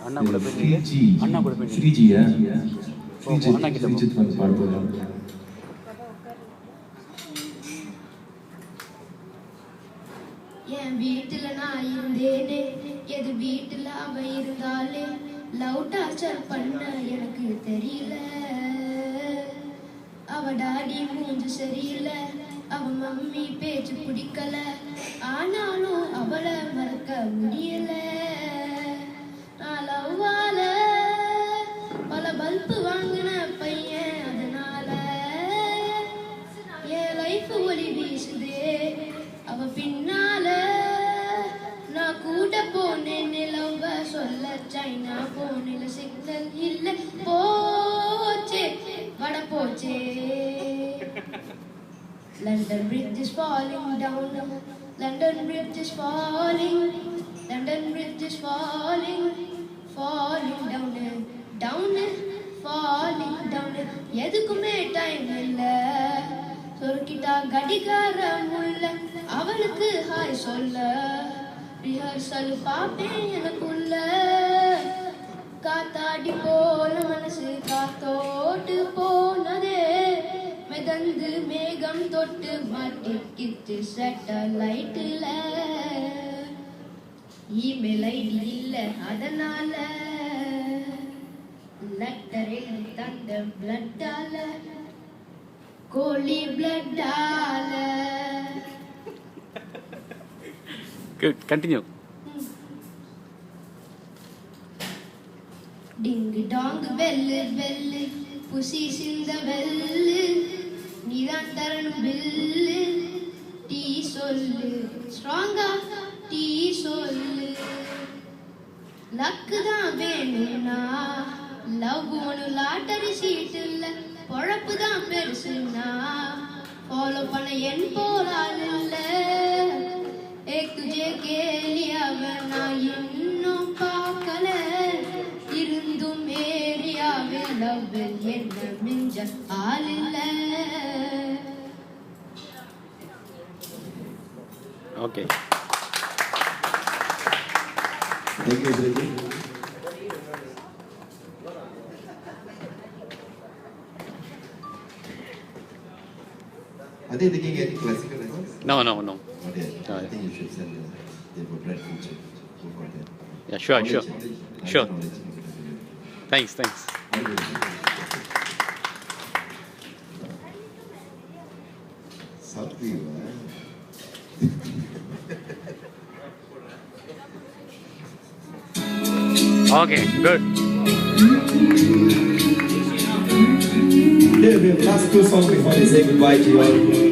அண்ணா கூட போய் அண்ணா கூட போய் ஸ்ரீஜியா அண்ணா கிட்ட ஸ்ரீஜித் வந்து பாட போறாங்க. என் வீட்டுல நான் இருந்தேனே, எது வீட்டுல அவ இருந்தாலே, லவ் டார்ச்சர் பண்ண எனக்கு தெரியல. அவ டாடி மூஞ்சு சரியில்லை, அவ மம்மி பேச்சு பிடிக்கல, ஆனாலும் அவளை மறக்க முடியல. நான் லவ்வால பல பல்பு வாங்கின பையன், அதனால என் லைஃப் ஒளி வீசுதே அவ பின்னால. நான் கூட போனேன் லவ்வ சொல்ல, சைனா போனில சிக்னல் இல்ல, போச்சே வட போச்சே. London Bridge is falling down, London Bridge is falling, London Bridge is falling, falling down, down, falling down. எதுக்குமே டைம் இல்ல, சொருக்கிட்டா கடிகார முள்ள, அவளுக்கு ஹாய் சொல்ல, ரிஹர்சல் பாப்பேன் எனக்குள்ள. காத்தாடி போன மனசு காத்தோட்டு போனதே, மிதந்து மேகம் தொட்டு மாட்டிக்கிட்டு சேட்டலைட்ல. இமெயில் ஐடி இல்ல, அதனால லெட்டர் எழுதி தந்த பிளட்டால, கோழி பிளட்டால. கண்டினியூ. டிங்கு டாங்கு பெல்லு பெல்லு, புசி சிந்த பெல்லு, நீதான் தரணும் பில்லு. டீ சொல்லு ஸ்ட்ராங்கா, டீ சொல்லு. லக்கு தான் வேணும்னா லவ் ஒன்று லாட்டரி சீட் இல்ல, பொழப்பு தான் பெருசுனா ஃபாலோ பண்ண என் போலால் இல்ல. ஏக் துஜே கேலியாவ நான் இன்னும் பார்க்கல, இருந்தும் ஏரியாவில் லவ்வில் என்ன மிஞ்ச ஆள் இல்ல. Okay, Thank you, Sriji. Are they taking any classical lessons? No. Okay. I think you should send them. They have a bright future. Go for that. Yeah, sure. Sure. Knowledge. Thanks. Something, Okay, good. Yeah, we have last two songs before they say goodbye to you all.